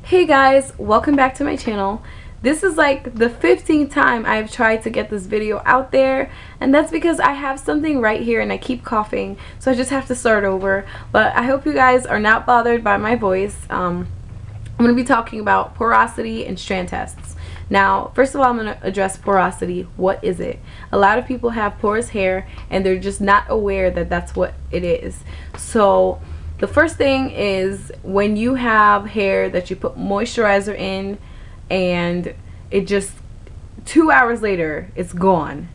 Hey guys, welcome back to my channel. This is like the 15th time I've tried to get this video out there, and that's because I have something right here and I keep coughing, so I just have to start over. But I hope you guys are not bothered by my voice. I'm going to be talking about porosity and strand tests. Now, first of all, I'm going to address porosity. What is it? A lot of people have porous hair and they're just not aware that that's what it is. So the first thing is when you have hair that you put moisturizer in and it just 2 hours later it's gone,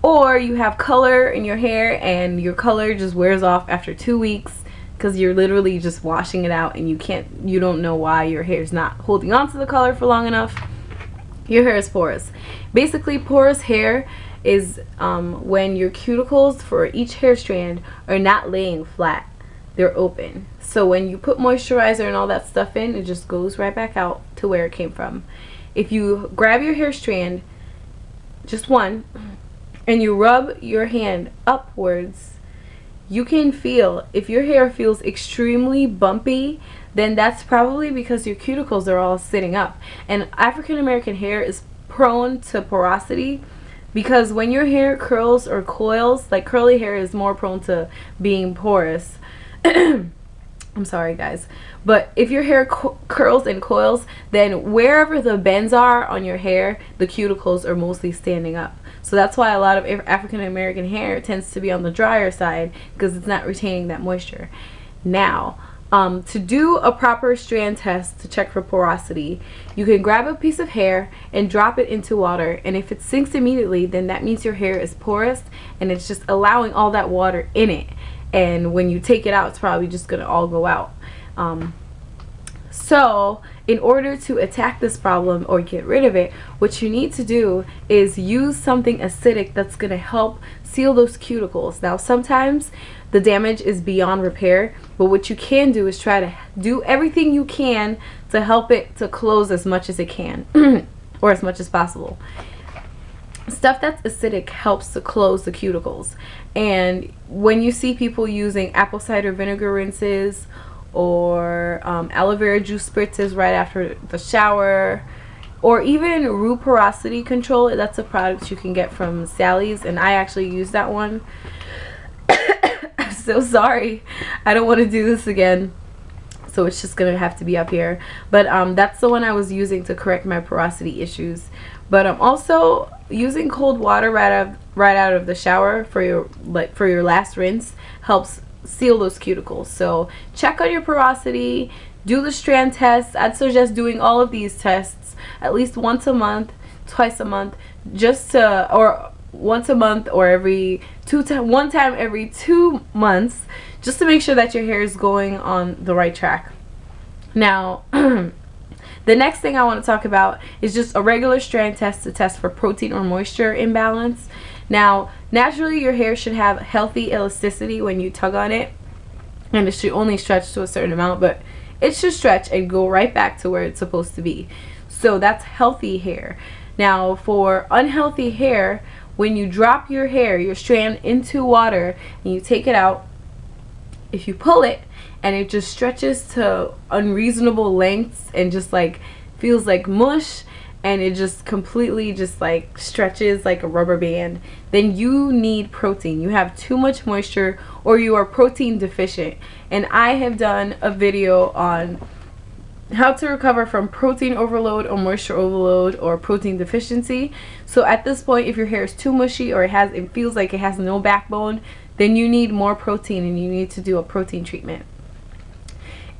or you have color in your hair and your color just wears off after 2 weeks because you're literally just washing it out and you don't know why your hair is not holding on to the color for long enough. Your hair is porous. Basically, porous hair is when your cuticles for each hair strand are not laying flat. They're open. So when you put moisturizer and all that stuff in, it just goes right back out to where it came from. If you grab your hair strand, just one, and you rub your hand upwards, you can feel, if your hair feels extremely bumpy, then that's probably because your cuticles are all sitting up. And African American hair is prone to porosity because when your hair curls or coils, like curly hair is more prone to being porous. I'm sorry guys, but if your hair curls and coils, then wherever the bends are on your hair, the cuticles are mostly standing up. So that's why a lot of African American hair tends to be on the drier side, because it's not retaining that moisture. Now, to do a proper strand test to check for porosity, you can grab a piece of hair and drop it into water, and if it sinks immediately, then that means your hair is porous and it's just allowing all that water in it. And when you take it out, it's probably just gonna all go out. So in order to attack this problem or get rid of it, what you need to do is use something acidic that's gonna help seal those cuticles. Now sometimes the damage is beyond repair, but what you can do is try to do everything you can to help it to close as much as it can or as much as possible. Stuff that's acidic helps to close the cuticles. And when you see people using apple cider vinegar rinses or aloe vera juice spritzes right after the shower, or even Roux porosity control, that's a product you can get from Sally's, and I actually use that one. I'm so sorry, I don't want to do this again, so it's just gonna have to be up here. But that's the one I was using to correct my porosity issues. But I'm also using cold water right out of the shower for your last rinse helps seal those cuticles. So check on your porosity, do the strand tests. I'd suggest doing all of these tests at least once a month, twice a month, or once a month, or one time every 2 months, just to make sure that your hair is going on the right track. Now the next thing I want to talk about is just a regular strand test to test for protein or moisture imbalance. Now, naturally your hair should have healthy elasticity when you tug on it, and it should only stretch to a certain amount, but it should stretch and go right back to where it's supposed to be. So that's healthy hair. Now, for unhealthy hair, when you drop your hair, your strand, into water and you take it out, if you pull it and it just stretches to unreasonable lengths and just like feels like mush, and it just completely just like stretches like a rubber band, then you need protein. You have too much moisture, or you are protein deficient. And I have done a video on how to recover from protein overload or moisture overload or protein deficiency. So at this point, if your hair is too mushy or it feels like it has no backbone, then you need more protein and you need to do a protein treatment.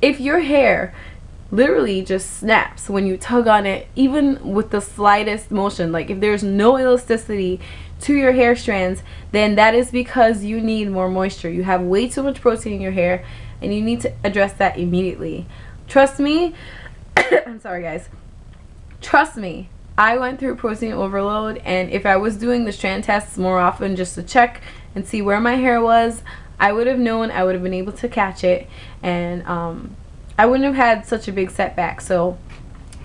If your hair literally just snaps when you tug on it, even with the slightest motion, like if there's no elasticity to your hair strands, then that is because you need more moisture. You have way too much protein in your hair and you need to address that immediately. Trust me, I'm sorry guys, trust me, I went through protein overload, and if I was doing the strand tests more often just to check and see where my hair was, I would have known, I would have been able to catch it, and I wouldn't have had such a big setback. So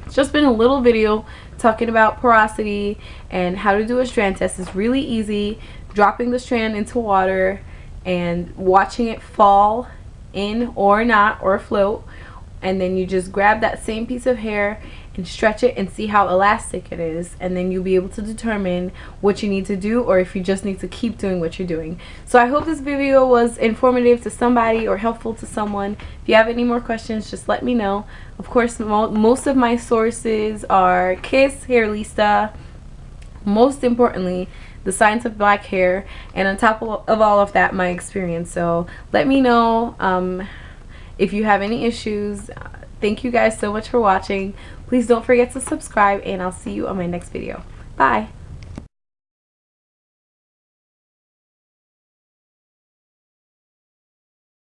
it's just been a little video talking about porosity and how to do a strand test. It's really easy. Dropping the strand into water and watching it fall in or not, or float, and then you just grab that same piece of hair and stretch it and see how elastic it is, and then you'll be able to determine what you need to do or if you just need to keep doing what you're doing. So I hope this video was informative to somebody or helpful to someone. If you have any more questions, just let me know. Of course, most of my sources are Kiss, Hairlista, most importantly The Science of Black Hair, and on top of all of that, my experience. So let me know if you have any issues. Thank you guys so much for watching. Please don't forget to subscribe, and I'll see you on my next video. Bye.